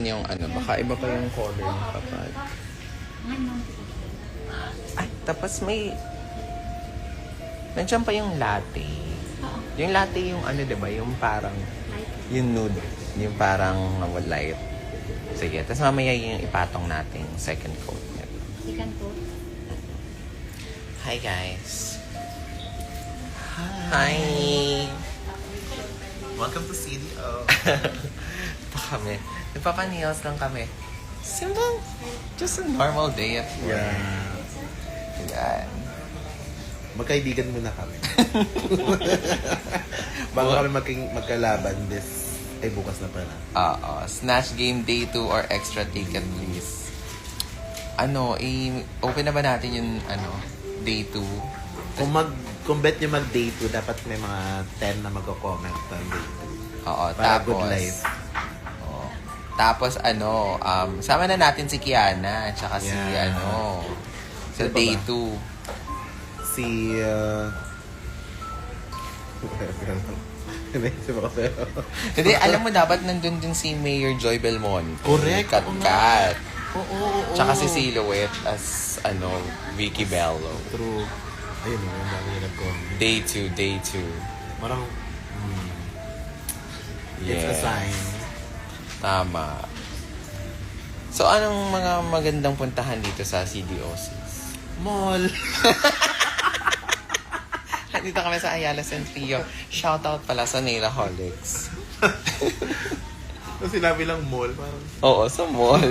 Yung ano, baka iba pa yung color ng kapag. Ay, tapos nandiyan pa yung latte. Yung latte yung ano, diba? Yung parang, yung nude. Yung parang light. Sige, tapos mamaya yung ipatong natin second coat. Second coat? Hi guys. Hi. Welcome to CDO. Pa kami. Nagpapanails lang kami. Simple. Just a normal day at work. Yeah. Yan. Magkaibigan muna kami. Bago kami magkalaban bukas na pala. Snatch game day 2 or extra ticket please. Open na ba natin yung day 2? Kung bet nyo mag-day 2, dapat may mga 10 na magko-comment on day 2. Oo, Para tapos good life. Tapos sama na natin si Kiana at saka si sa Sino pa day ba? 2. Si Hindi, alam mo dapat nandun din si Mayor Joy Belmonte. Correct. Kat-kat. Oo. Tsaka si Silhouette as Vicky Bello. True. Ayun, yung dami yung nag-comment. Day 2. Parang, it's a Yeah. sign. Tama. So, anong mga magandang puntahan dito sa CDOCs? Mall. Dito kami sa Ayala San Pio. Shoutout pala sa Nailaholics. Nung sinabi lang mall, parang, Oo, sa mall.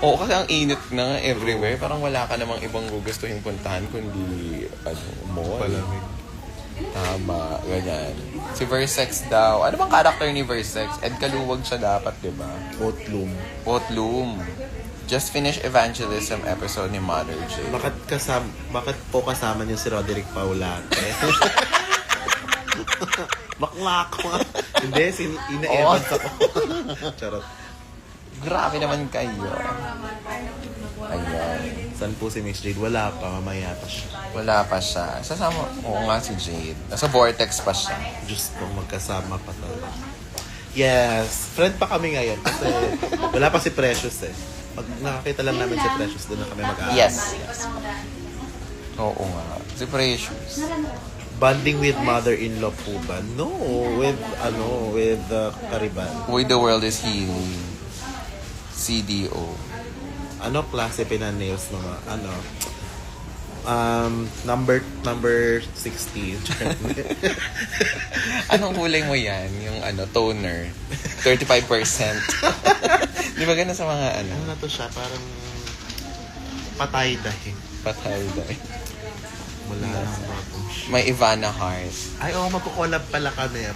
Oo, kasi ang init na nga everywhere. Parang wala ka namang ibang gugustuhin puntahan kundi mall. palamig. Tama, ganyan. Si Versex daw. Ano bang character ni Versex? Ed Kaluwag siya dapat, di ba? Oatloom. Potloom. Just finished evangelism episode ni Mother J. Bakit po kasama niyo si Roderick Paulate? Bakla ko. Hindi, ina-evans ako. Charot. Grabe naman kayo. Ayan. Saan po si Miss Jade? Wala pa, mamaya pa siya. Wala pa siya. Sasama, oo nga si Jade. Nasa Vortex pa siya. Diyos ko, magkasama pa talaga. Yes, friend pa kami ngayon kasi wala pa si Precious eh. Pag nakakita lang namin si Precious, doon na kami mag-aaral. Yes. Oo nga. Si Precious. Bonding with mother-in-law po ba? No, with Cariban. Way the world is healing. CDO. Ano klase pina-nails naman? Number 16. Anong kulay mo yan? Yung toner. 35%. Di ba ganun sa mga Ano na to siya? Parang patay dahil. patay dahil. Wala nang bagong shit. May Ivana Heart. Ay, magkukolab pala kami.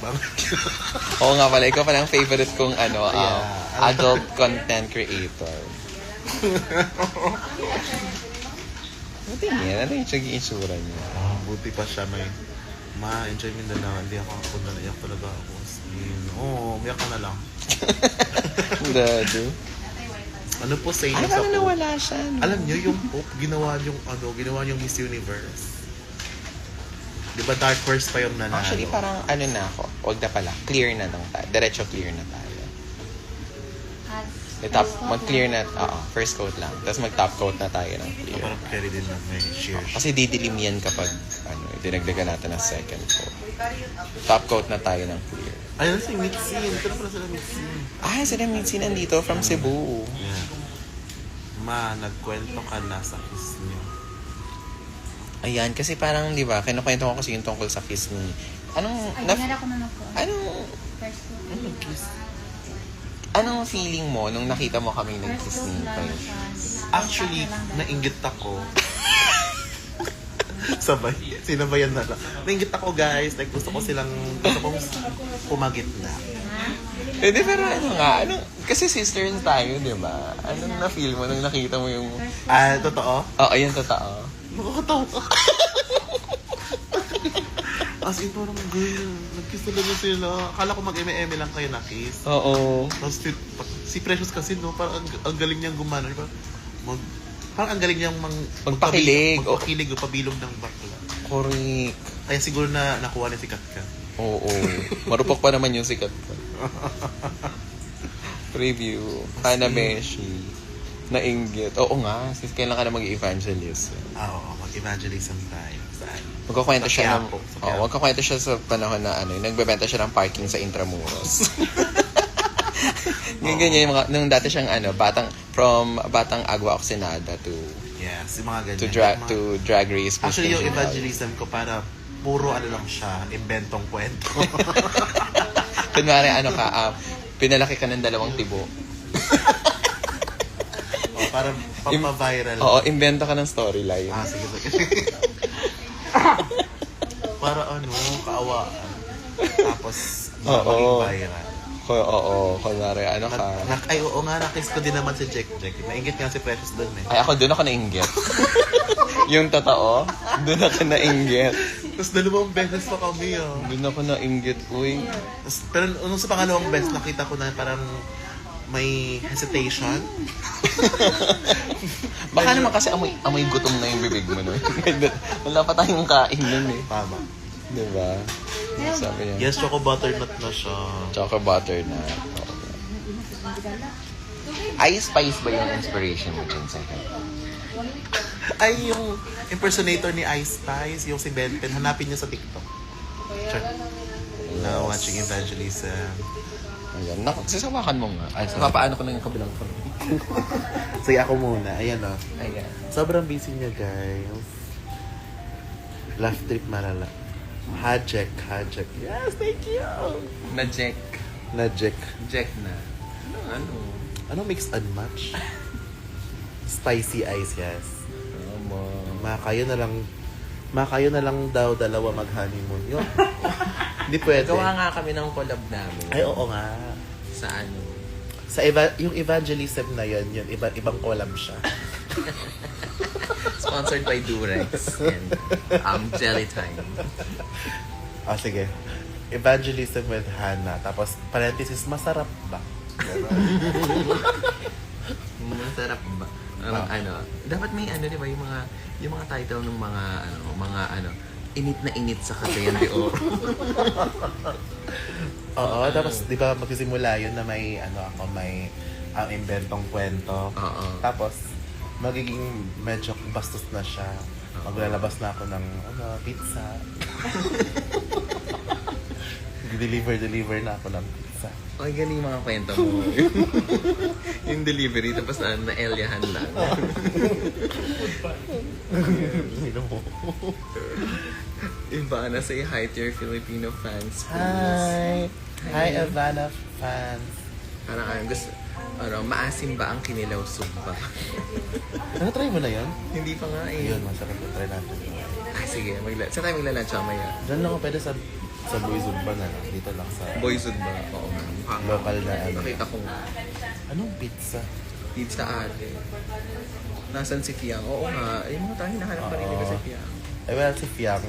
Oo nga pala, ikaw pala ang favorite kong Yeah. adult content creator. Ano yan? Ano yung itsura niya? Buti pa siya may ma-enjoy Mindanao. Hindi ako naiyak talaga ako. Umiyak ka na lang. Dado. Ano po sa inyo Ay, sa parang Pope? nawala siya. No? Alam niyo yung Pope, ginawa yung Miss Universe. Di ba Dark Horse pa yung nanalo? Actually, parang na ako. Huwag na pala. Clear na lang tayo. Diretso clear na tayo. Mag-clear na, first coat lang. Tapos mag-top coat na tayo ng clear. Parang carry din lang may sheer. Kasi didilim yan kapag dinagdagan natin ng second coat. Top coat na tayo ng clear. Ayun si Mitzi. Ito na pala sila Mitzi. Ay, sila Mitzi nandito from Cebu. Yeah. Nagkwento ka na sa kiss niyo. Ayan, kasi parang, di ba, kinukwento ko kasi yung tungkol sa kiss ni... Dinala ko naman po. Anong First coat. Kiss? anong feeling mo nung nakita mo kami nag-kiss ni Precious? Actually, nainggit ako. Sinabayan na lang. Nainggit ako, guys. Like, gusto kong pumagit na. Hindi, pero kasi sisters tayo, di ba? Anong na-feel mo nung nakita mo yung... Totoo? Oo, yun totoo. Nakakatawa ka. As in, parang girl, nag-kiss talaga sila. Akala ko mag-eme-eme lang kayo na-kiss. Oo. Tapos si Precious kasi, no, parang ang galing niyang gumana. Parang ang galing niyang Magpakilig. Magpakilig o pabilog ng bakla. Correct. Kaya siguro na nakuha niya si Katka. Oo. Marupok pa naman yung sikat ko. Review. Hanameshi. Nainggit. Oo nga. Sis, kailan ka na mag-evangelist? Oo, mag-evangelism tayo. Saan? Magkakwento Sa siya ng... Quiapo. Sa Oo, Quiapo. magkakwento siya sa panahon na nagbebenta siya ng parking sa Intramuros. Ganyan yung mga... Nung dati siyang batang Agua Oxinada to Yes, yung mga ganyan. to drag race. Actually, yung Christian evangelism ko para puro lang siya, inventong kwento. Kunwari, pinalaki ka ng 2 tibo. Para pampa-viral. Oo, invento ka ng storyline. Sige. Para kaawaan. Tapos, maging viral. Oo, kunwari, ka. Oo nga, nakis ko din naman si Jack. Nainggit nga si Precious doon eh. Ay, doon ako nainggit. Yung totoo, doon ako nainggit. Tapos 2 beses pa kami Doon ako nainggit, uy. Pero nung sa pangalawang beses, nakita ko na parang may hesitation. Baka naman kasi amoy gutom na yung bibig mo nun. Wala pa tayong kain nun eh. Tama. Diba? Sabi niya, Yes, choco butternut na siya. choco butter na. Ice Spice ba yung inspiration mo dyan sa akin? Ay, yung impersonator ni Ice Spice, yung si Ben Pen, hanapin niyo sa TikTok. Check. Na watching evangelism. Ayan. Sasawakan mo nga. Ay, papaano ko na yung kabilang phone. Sige, ako muna. Ayan Ayan. Sobrang busy niya, guys. Laugh trip malala. Hajek. Yes, thank you. Na-jack. Najek. Jack na. Ano? Ano mix and match? Spicy ice, yes. Makayo na lang daw 2 mag-honeymoon. Yun. Hindi pwede. Gawa nga kami ng collab namin. Ay, oo nga. Sa ano? Yung evangelism na yun, ibang collab siya. Sponsored by Durex and Jelly Time. Sige. Evangelism with Hannah. Tapos, parenthesis, masarap ba? Masarap ba? Dapat may di ba, yung mga title ng mga init na init sa Cagayan de Oro. Oo, tapos, di ba, magsisimula yun na may, may ang inventong kwento. Oo. Tapos, magiging medyo bastos na siya. Maglalabas na ako ng, pizza. Deliver na ako ng pizza. Ay, galing mga kwento mo. Yung delivery, tapos na-elyahan lang. Ivana, say hi to your Filipino fans, please. Hi, Ivana fans. Parang maasim ba ang kinilaw sumba? Try mo na yun? Hindi pa nga eh. Yun, masarap na try natin. Sige, saan tayo maglalunch mamaya? Diyan lang ako pwede sa Boy Zumba na lang. Dito lang sa Boyzone ba? Oo. Mukhang local na nakita ko nga. Anong pizza? Pizza ate. Nasaan si Fiang? Oo nga. Ay, mga tayo hinahanap pa rin nila si Fiang. Well, si Fiang,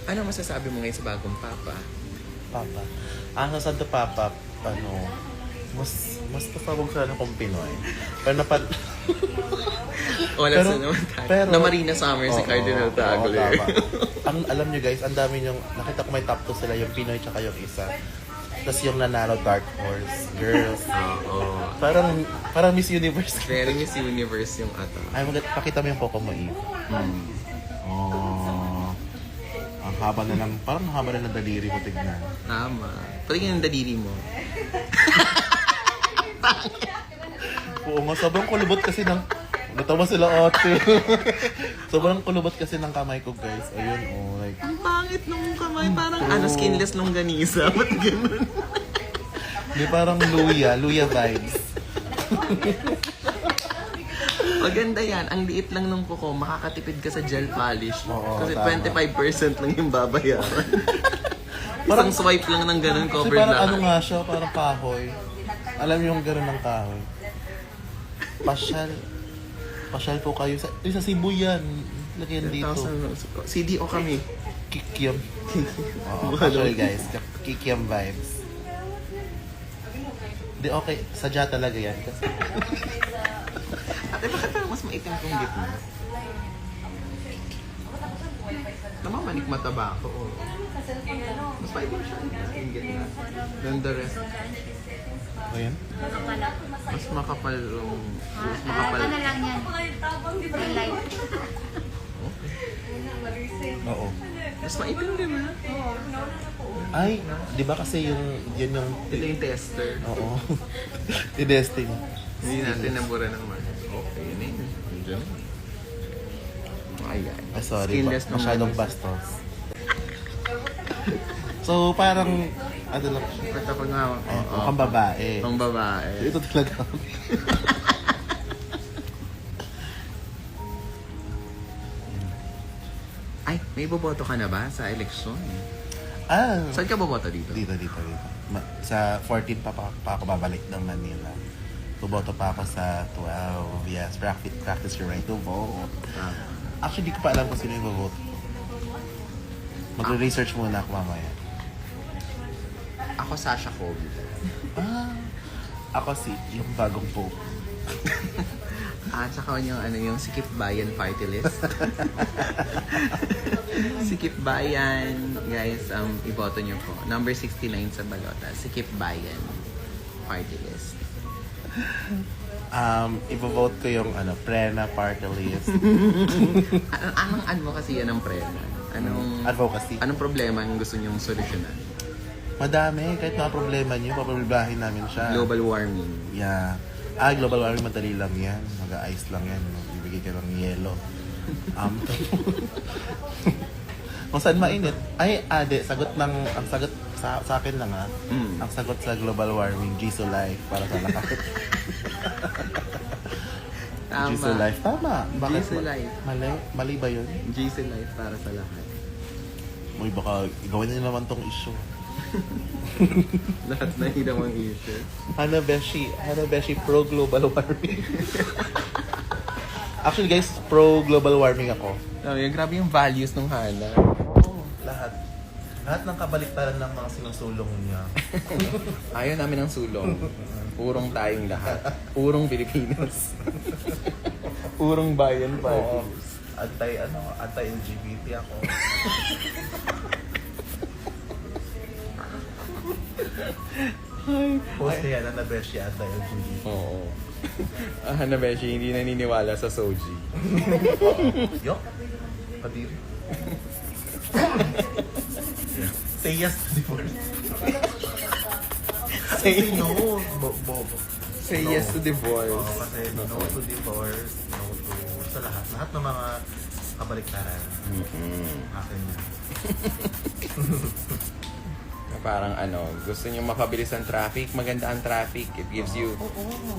Ano masasabi mo ngayon sa bagong papa? Papa. Sa Santo Papa, mas pasabog sana kung Pinoy. Pero Wala sa naman tayo. Na Marina Summer si Cardinal Tagle. Alam nyo guys, ang dami yung, nakita ko may top 2 sila, yung Pinoy tsaka yung isa. Tapos yung nanalo Dark Horse, Girls. Oo. Parang Miss Universe. Very Miss Universe yung ata. Ay, pakita mo yung Coco mo, Eve. Ang haba na lang, parang haba na ng daliri mo, tignan. Tama. Patingin yung daliri mo. Oo nga, sobrang kulubot kasi ng... Natawa sila ate. Sobrang kulubot kasi ng kamay ko, guys. Ayun, like... Ang pangit nung kamay. Parang skinless longganisa. Ba't ganun? Di parang luya vibes. Maganda yan. Ang liit lang ng kuko. Makakatipid ka sa gel polish. Oo, Kasi tama. 25% lang yung babayaran. Parang- Isang swipe lang ng ganun Kasi covered parang lahat. ano nga siya, parang kahoy. Alam niyo yung gano'n ng kahoy. Pasyal po kayo sa Cebu yan. Lagyan dito. CDO kami. Kikiam. Oo, pasyal guys. Kikiam vibes. Di okay, sadya talaga yan. Kasi Ate, bakit parang mas maitim kong gitna? Namamanik mataba ako. Mas maitim siya yung gitna. Then the rest. Ayan. Nakapala. Mas makapal yung... Mas Ano makapal. na lang yan. Highlight. Oo. Mas maitim, di ba? Ay, di ba kasi yun yung... Ito yung tester. Oo. Tinesting. Hindi natin nabura ng mas. Okay, yun eh. Diyan. Ayan. Ah, sorry. Skinless ng Masyadong manos. bastos. So, parang... Ano lang siya? Basta pag nga... Mukhang babae. Pang babae. Ito talaga. Ay, may boboto ka na ba sa eleksyon? Ah, Saan ka boboto dito? dito. Sa 14 pa ako babalik ng Manila. Tuboto pa ako sa 12. Yes, practice your right to vote. Ah. Actually, di ko pa alam kung sino yung vote. Magre-research muna ako mamaya. Ako Sasha Kobe. Ah, ako yung bagong pope. At saka yung Sikip Bayan party list. Sikip Bayan, guys, iboto nyo po. Number 69 sa balota. Sikip Bayan party list. Ibo-vote ko yung Prena party list. Anong advocacy yan ng Prena? Advocacy. Anong problema yung gusto nyong solusyonan? Madami. Kahit mga problema nyo, papabibahin namin siya. Global warming. Yeah. Global warming, madali lang yan. Mag-ice lang yan. Ibigay ka ng yelo. Kung saan mainit. Ay, ade, ang sagot sa akin lang ha. Ang sagot sa global warming, Jisoo Life para sa lahat. Tama. Jisoo Life, tama. Jisoo Life. Mali ba yun? GC Life para sa lahat. Uy, baka gawin na naman tong issue. Lahat na hirang ang issue. Hanabeshi, pro-global warming. Actually guys, pro-global warming ako. Grabe yung values ng Hana. Oo, lahat. Lahat ng kabaliktaran ng mga sinusulong niya. Ayaw namin ng sulong. Purong tayong lahat. Purong Pilipinas. Purong bayan Oo. parties. Anti-LGBT ako. Post niya yan, Hanabeshi, anti-LGBT. Oo. Hanabeshi, hindi naniniwala sa Soji. Yok, kadiri. Say yes to divorce. Say no. Say yes to divorce. Oo, kasi no to divorce, no to sa lahat. Lahat ng mga kabaliktaran. Akin yan. Parang gusto nyo mapabilis ang traffic, maganda ang traffic, it gives you...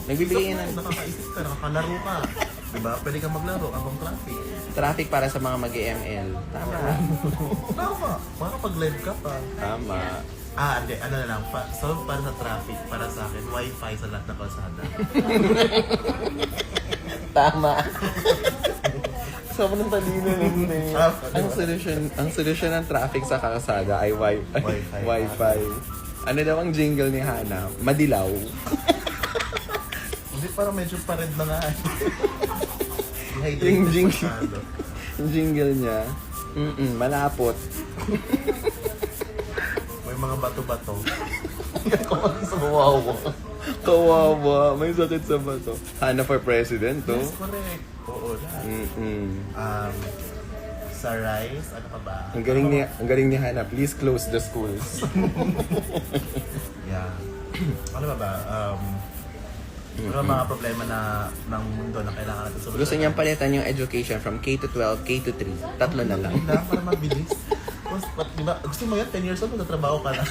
Nagbibigay yan ng Nakakaisip ka, nakakalaro ka. Diba? Pwede kang maglaro habang traffic. traffic para sa mga mag-ML. Tama. Tama. Para pag-live ka pa. Tama. Hindi. Ano na lang. Solve para sa traffic. Para sa akin, wifi sa lahat ng kalsada. Tama. Sobrang talino nun eh. Ang solusyon ng traffic sa kalsada ay Wi-Fi. Ano daw ang jingle ni Hana? Madilaw. Hindi, parang medyo pared na nga. Yung jingle. Masyado. Yung jingle niya. Malapot. May mga bato-bato. Kawawa. May sakit sa bato. Hana for president, to. Yes, correct. Oo, lahat. Sa rice, ano pa ba? Ang galing ni Hana. Please close the schools. Yeah. Ano ba ba? Ano mga problema ng mundo na kailangan natin solusyonan? Gusto niyang palitan yung education from K to 12, K to 3. Tatlo na lang. Hindi para mabilis. Diba, gusto mo yan, 10 years old, magtatrabaho ka na.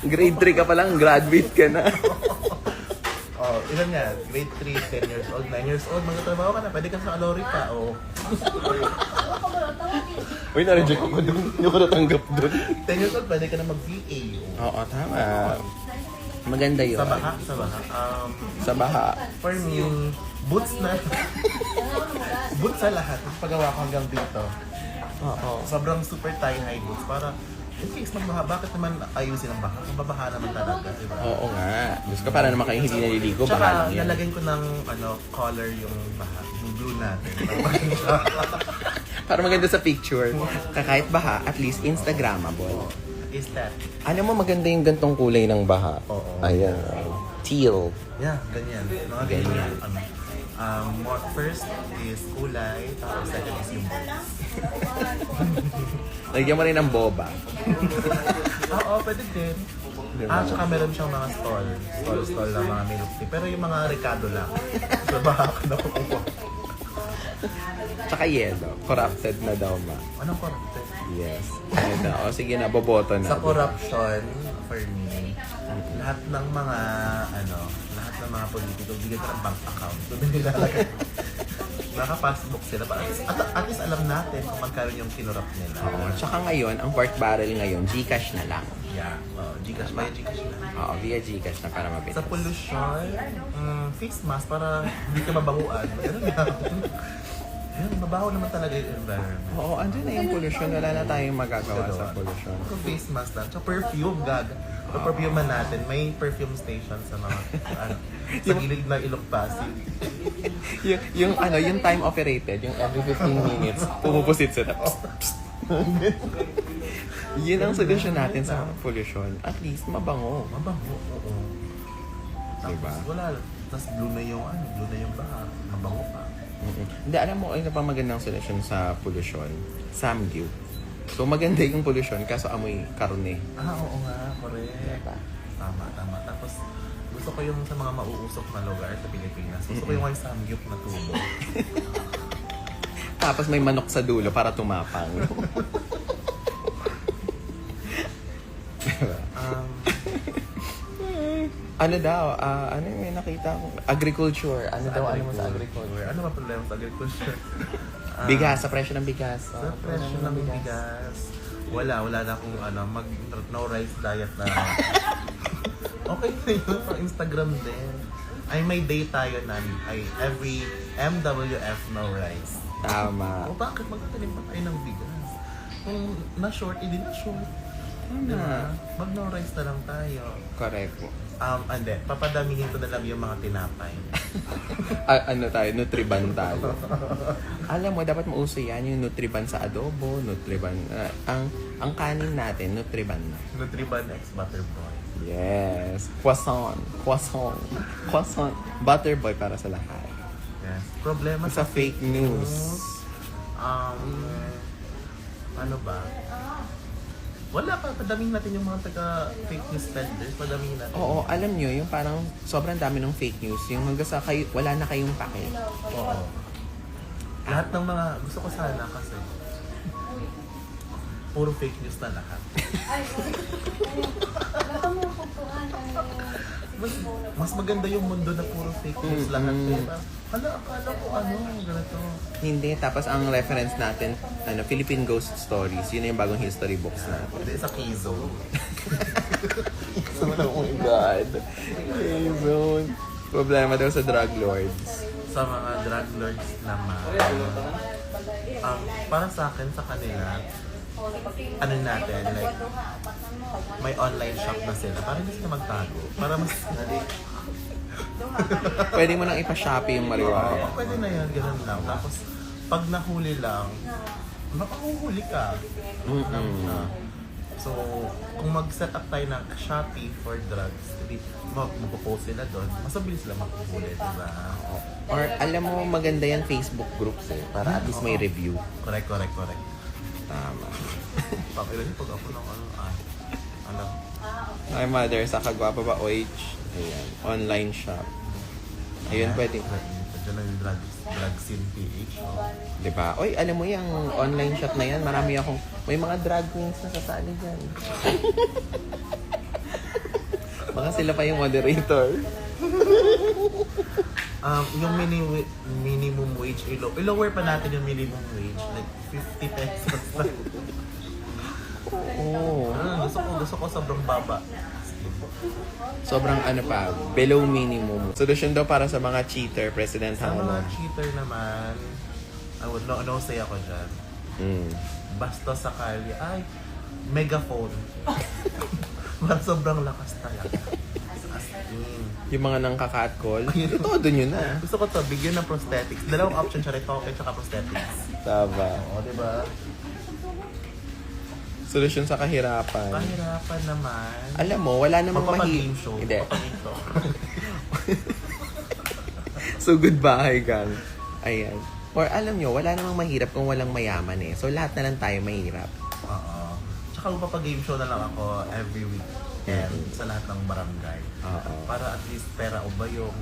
Grade 3 ka pa lang, graduate ka na. Ilan nga? Grade 3, 10 years old, 9 years old, magtatrabaho ka na. Pwede ka sa Alori pa, Uy, na-reject ako dun. Hindi ko natanggap dun. 10 years old, pwede ka na mag-VA. Oo, tama. Maganda yun. Sa baha. Sa baha. For me, boots na. Boots sa lahat. Pagawa ko hanggang dito. Oo. Sobrang super tie-high boots. Para, in case magbaha, bakit naman ayusin ang baha? Kung babaha naman talaga, diba? Oo nga. Diyos ko, para naman kayo hindi naliligo, baka Tsaka, lang yan. lalagyan ko ng color yung baha. Yung blue natin. Para maganda sa picture. Kahit baha, at least Instagrammable. Aesthetic. Alam mo, maganda yung gantong kulay ng baha. Oo. Ayan. Teal. Yeah, ganyan. Mga ganyan. First is kulay, tapos second is yung bones. Lagyan mo rin ng boba. Oo, pwede din. Tsaka meron siyang mga stall ng mga milk tea. Pero yung mga Ricardo lang. So, baka ka na kukuha. Tsaka yellow. Corrupted na daw, ma. Anong corrupted? Yes. Ano na. O sige na, boboto na. Sa corruption, for me, lahat ng mga politiko, bigyan ka ng bank account. Doon nilalagay. Naka-passbook sila. At least alam natin kung magkano yung kinurap nila. Oo. Tsaka ngayon, ang pork barrel ngayon, Gcash na lang. Yeah. Gcash ba? Gcash na. Oo, via Gcash na para mabilis. Sa pollution, face mask para hindi ka mabahuan. Ganun yan. Yun, mabaho naman talaga yung environment. Oo, andun na yung pollution. Wala na tayong magagawa sa pollution. Kung face mask lang. Tsaka perfume, gaga. Sa perfume man natin, may perfume station sa mga, sa gilid ng Ilok Pasig. yung time operated, yung every 15 minutes, pumupusit sila. Yun ang solusyon natin sa pollution. At least, mabango. Mabango, oo. Tapos, Diba? wala. Tapos blue na yung baha. Mabango pa. Hindi, alam mo, ano pa magandang solusyon sa pollution? Samgyup. So, maganda yung pollution, kaso amoy karne. Oo nga, correct. Diba? Tama. Tapos, gusto ko yung sa mga mauusok na lugar sa Pilipinas. Gusto ko yung may samgyup na tubo. Tapos may manok sa dulo para tumapang. Diba? Ano daw? Ano yung may nakita ko? Agriculture. Ano daw? Ano mo sa agriculture? Ano ba problema sa agriculture? Bigas. Sa presyo ng bigas. Sa presyo ng bigas. Wala na akong no rice diet na. Okay na yun. Pang Instagram din. Ay, may day tayo na every MWF no rice. Tama. O bakit magtanim pa tayo ng bigas? Kung na-short, hindi na-short. Diba? Mag-no rice na lang tayo. Correct po. Hindi. Papadamihin ko na lang yung mga tinapay. Ano tayo? Nutriban tayo. Alam mo, dapat mauso yan. Yung Nutriban sa adobo, Nutriban. Ang kanin natin, Nutriban na. Nutriban X Butterboy. Yes. Croissant. Butterboy para sa lahat. Yes. Problema Sa fake news. Ano ba? Wala pa, padamihin natin yung mga taga-fake news spenders, padamihin natin. Oo, alam nyo, yung parang sobrang dami ng fake news. Yung hanggang sa kayo, wala na kayong pake. Oo. Lahat ng mga, gusto ko sana kasi, puro fake news na lahat. Mas maganda yung mundo na puro fake news lahat. Diba? Akala ko ganito. Hindi, tapos ang reference natin, Philippine Ghost Stories. Yun na yung bagong history books natin. Hindi, sa K-Zone. Oh my God. K-Zone. Problema daw sa drug lords. Sa mga drug lords naman, para sa akin, sa kanila, ano natin, like, may online shop na sila. Para hindi sila magtago. Para mas, Pwede mo nang ipa-shopee yung marijuana. pwede na yan, ganun lang. Tapos, pag nahuli lang, makahuhuli ka. So, kung mag-set up tayo ng Shopee for drugs, magpo-post sila doon, mas mabilis sila makuhuli, diba? Or alam mo, maganda yan Facebook groups eh. Para at least may review. Correct. Tama. Pakilan pag ako ng ano. Hi mother, sa Kagwapa ba Oich? Ayan, online shop. Ayun, pwede. Diyan lang yung drug scene PH. Diba? Oy, alam mo yung online shop na yan, may mga drag queens na kasali dyan. Baka sila pa yung moderator. Yung minimum wage, i-lower pa natin yung minimum wage. Like 50 pesos. Oo. Gusto ko sobrang baba. Sobrang below minimum. Solusyon daw para sa mga cheater, President Sa mga Hano. cheater naman, no say ako dyan. Basta sakali, megaphone. Sobrang lakas talaga. As in. Yung mga nang kakatcall, todo nyo na. Gusto ko to, bigyan ng prosthetics. Dalawang option siya, retoke tsaka prosthetics. Tama. Oo, diba? Solusyon sa kahirapan. Kahirapan naman. Alam mo, wala namang Magpapag-game show. Hindi. Magpapag-game show. So, goodbye, gang. Ayan. Or alam nyo, wala namang mahirap kung walang mayaman eh. So, lahat na lang tayo mahirap. Oo. Tsaka magpapag-game show na lang ako every week. And sa lahat ng barangay. Oo. Para at least pera o ba yung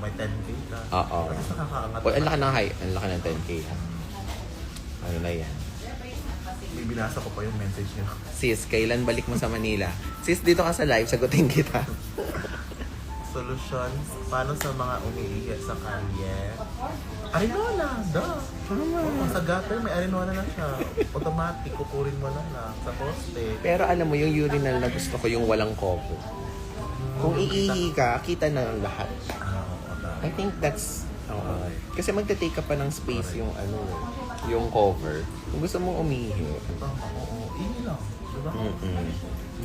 may 10K ka. Oo. At least nakakaangat. O, ang laki ng high. Ang laki ng 10K. Ano na yan? Bibinasa ko pa yung message niyo. Sis, kailan balik mo sa Manila? Sis, dito ka sa live, sagutin kita. Solutions, paano sa mga umiiyak sa kalye? Arinola, duh! Oo, sa gutter may arinola na siya. Automatic, kukurin mo na lang sa poste. Pero alam mo, yung urinal na gusto ko, yung walang cover. Kung iihi ka, kita na ang lahat. I think that's... Kasi magte-take ka pa ng space yung yung cover. Kung gusto mo umihi. Oo, ihi lang. Diba?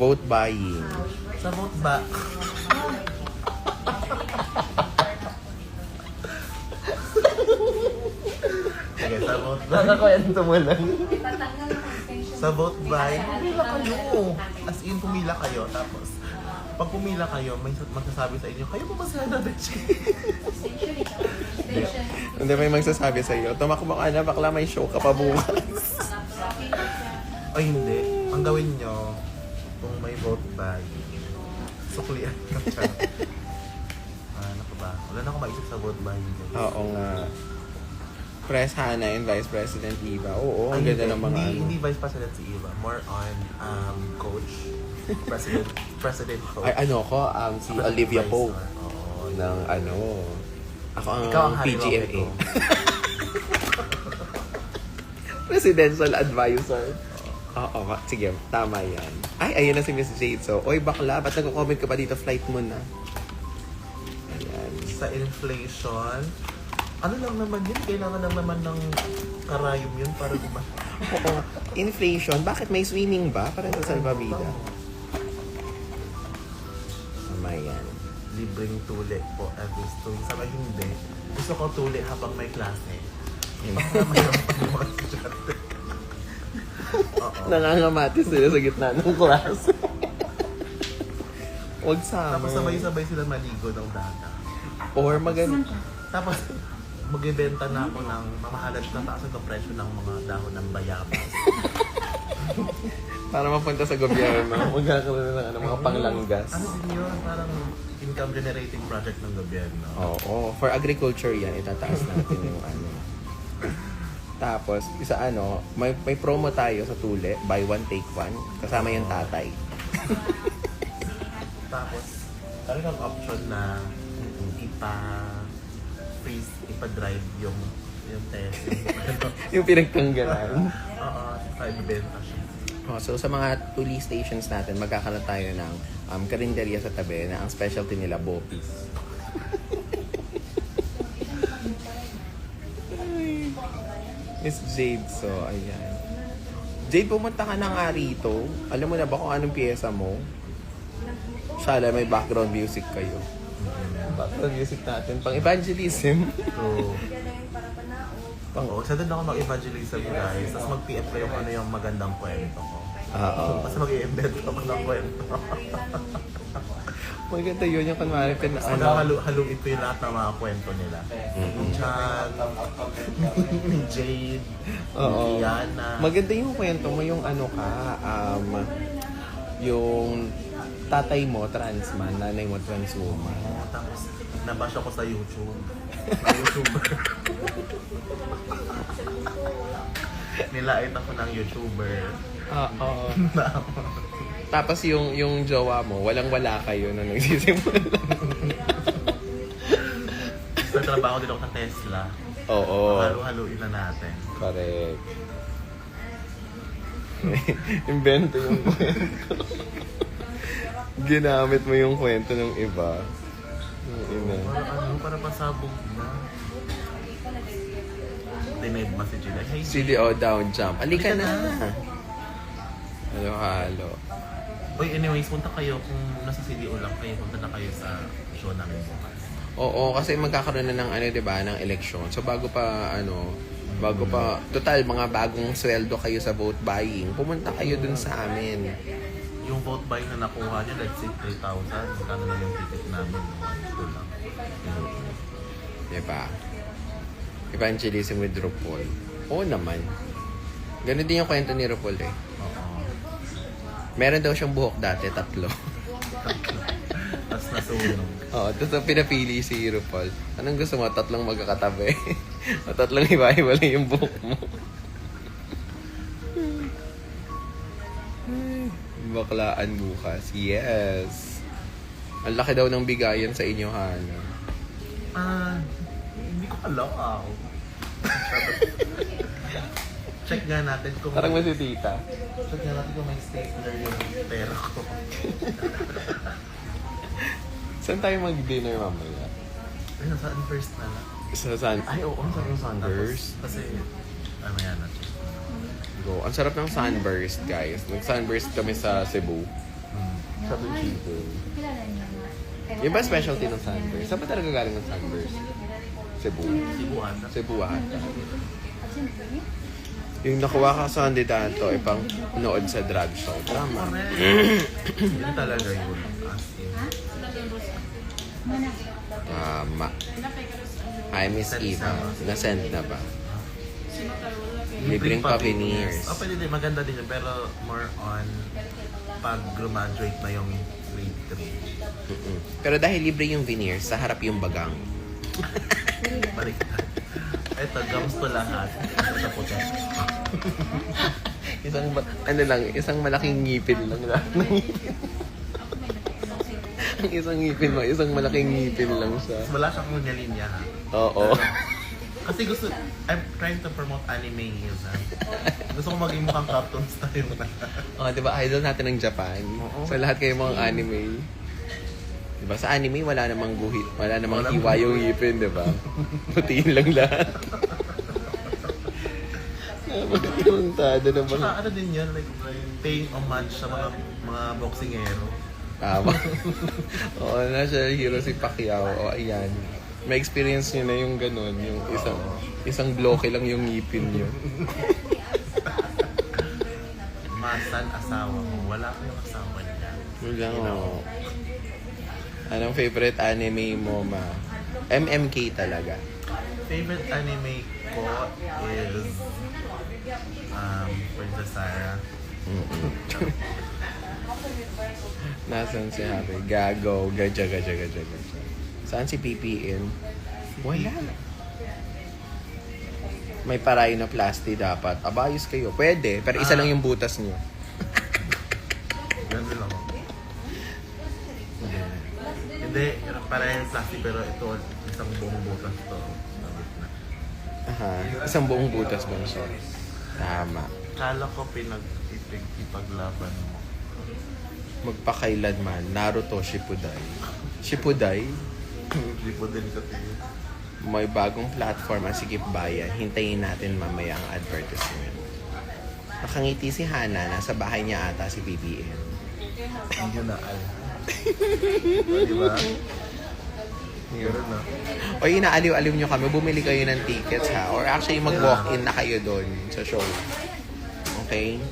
Vote buying. Sa vote ba? Sige, sa vote ba? Nakakwento mo lang. Sa vote buy, pumila kayo. As in, pumila kayo. Tapos, pag pumila kayo, may magsasabi sa inyo, kayo pa ba sila na Hindi may magsasabi sa iyo, tumakbo ka na, bakla may show ka pa bukas. Ay, hindi. Ang gawin nyo, kung may vote buy, suklian ka siya. Ano ka ba? Wala na akong maisip sa vote buy. Oo nga. Press Hana and Vice President Eva. Oo, ang ganda ng mga Hindi Vice President si Eva. More on coach. President coach. Ay, si Olivia Pope. Oo. Ng ako ang Ikaw ang Harry PGMA. Roque ko. Presidential Advisor. Oo, sige, tama yan. Ay, ayun na si Miss Jade. So, oy bakla, ba't nag-comment ka pa dito? Flight mo na. Ayan. Sa inflation, ano lang naman yun? Kailangan lang naman ng karayom yun para Oo. Inflation, bakit may swimming ba? Para sa salvavida. Tama yan. Libreng tuli po every student. Sabi hindi. Gusto ko tuli habang may klase. Para mayroon pa yung mga estudyante. Oo. Nangangamati sila sa gitna ng class. Huwag sama. Tapos sabay-sabay sila maligo ng dagat. Or Tapos magbebenta na ako ng mamahalan na taas ang presyo ng mga dahon ng bayabas. para mapunta sa gobyerno, magkakaroon ng mga panglanggas. Ano din yun? Parang income generating project ng gobyerno. Oo. For agriculture yan, itataas natin yung Tapos, may promo tayo sa Tule, buy one, take one. Kasama yung tatay. Tapos, talagang option na ipa-drive yung test. Yung pinagtanggalan. Oo, sa ibibenta siya. So, sa mga tuli stations natin, magkakaroon tayo ng karinderya sa tabi na ang specialty nila, Bopis. Miss Jade, so, ayan. Jade, pumunta ka na nga rito. Alam mo na ba kung anong piyesa mo? Shala, may background music kayo. Background music natin, pang evangelism. So, isa din ako mag-evangelism, guys. Tapos mag-PF ko yung yung magandang kwento ko. Oo. Kasi mag-i-embed ako ng kwento. Maganda yun yung kunwari Haluin ko yung lahat ng mga kwento nila. Chan, ni Jade, ni Diana. Maganda yung kwento mo, yung yung tatay mo, trans man, nanay mo, trans woman. Tapos, nabash ako sa YouTube. Sa YouTuber. Nilait ako ng YouTuber. Oo. Tapos yung jowa mo, walang-wala kayo nung nagsisimula. Sa trabaho din ako sa Tesla. Oo. Halu-haluin na natin. Correct. Invento yung kwento. Ginamit mo yung kwento ng iba. Para pasabog na. Dined ba si Gina? Hey, CDO down jump. Alika na. Halo. Uy, anyways, punta kayo kung nasa CDO lang kayo, punta na kayo sa show namin bukas. Oo, kasi magkakaroon na ng 'di ba, ng eleksyon. So bago pa Bago pa, total, mga bagong sweldo kayo sa vote buying, pumunta kayo dun sa amin. Yung vote buy na nakuha niya, let's say 3,000. Magkano lang yung ticket namin? 1, 2 lang. Diba? Evangelism with RuPaul. Oo naman. Ganun din yung kwento ni RuPaul eh. Oo. Meron daw siyang buhok dati, 3. Tapos nasunog. Oo, tapos pinapili si RuPaul. Anong gusto mo? 3 magkakatabi? O 3 iba-iba lang yung buhok mo? Baklaan bukas. Yes! Ang laki daw ng bigayan sa inyo, Hana. Hindi ko alam. Check nga natin kung... Parang mo si tita. Check nga natin kung may stapler yung pera ko. Saan tayo mag-dinner mamaya? Ayun, saan first na lang? Sa San... Ay, oo, ang sarap ng Sunburst. Tapos, kasi, ano yan na check. Go. Ang sarap ng Sunburst, guys. Nag-Sunburst kami sa Cebu. Sa Chico. Yung ba specialty ng Sunburst? Saan ba talaga galing ng Sunburst? Cebu. Sibuan na. Cebu ata. Yung nakuha ka sa kandidato, ipang nood sa drag show. Tama. Yun talaga yun. As in. Tama. Hi, Miss Eva. Na-send na ba? Libreng pa veneers. Oh, pwede din. Maganda din yun. Pero more on pag graduate na yung grade 3. Pero dahil libre yung veneers, sa harap yung bagang. Baliktad. Eto, gums to lahat. Ito po to. Isang malaking ngipin lang lahat ng ngipin. Ang isang ngipin mo, isang malaking ngipin lang siya. Wala siyang linya ha. Oo. Kasi I'm trying to promote anime heels ha. Gusto ko maging mukhang cartoon style na. Oh, di ba? Idol natin ng Japan. Oo. So, lahat kayo mga anime. Di ba? Sa anime, wala namang guhit. Wala namang Walang hiwa yung ngipin, di ba? Putiin lang lahat. Magkatuntado naman. Tsaka ano din yun, like paying homage sa mga boksingero. Tama. Oo, national hero si Pacquiao. O, ayan. May experience nyo na yung ganun. Yung isang bloke lang yung ngipin nyo. Masan asawa mo. Wala ko yung asawa niya. Wala ko. Anong favorite anime mo, ma? MMK talaga. Favorite anime ko is Princess Sarah. Nasaan si Harry? Gago. Gaja. Saan si PPN? Wala. May parinoplasty dapat. Abayos kayo. Pwede. Pero isa lang yung butas niyo. Ganun lang. Hindi, parehas plastic pero ito isang buong butas to. Aha. Isang buong butas ba siya? Tama. Kala ko ipaglaban mo. Magpakailanman. Naruto Shippuden. Shippuden? Hindi po din kasi. May bagong platform ang Sikip Bayan. Hintayin natin mamaya ang advertisement. Nakangiti si Hana. Nasa bahay niya ata si PBN. Hindi na alam. Diba? Meron na. O inaaliw-aliw nyo kami, bumili kayo ng tickets ha. Or actually mag-walk-in na kayo doon sa show. Okay?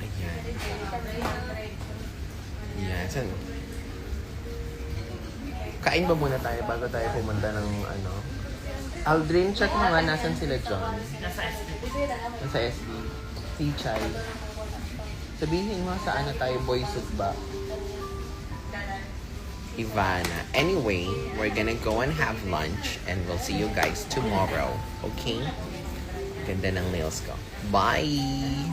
Ayan. Ayan. Saan? Kain ba muna tayo bago tayo pumunta ng ano? Aldrin, check mo nga, nasan sila John? Nasa SB. Si Chai. Sabihin mo saan na tayo, boys ba? Ivana. Anyway, we're gonna go and have lunch and we'll see you guys tomorrow. Okay? Ganda ng nails ko. Bye!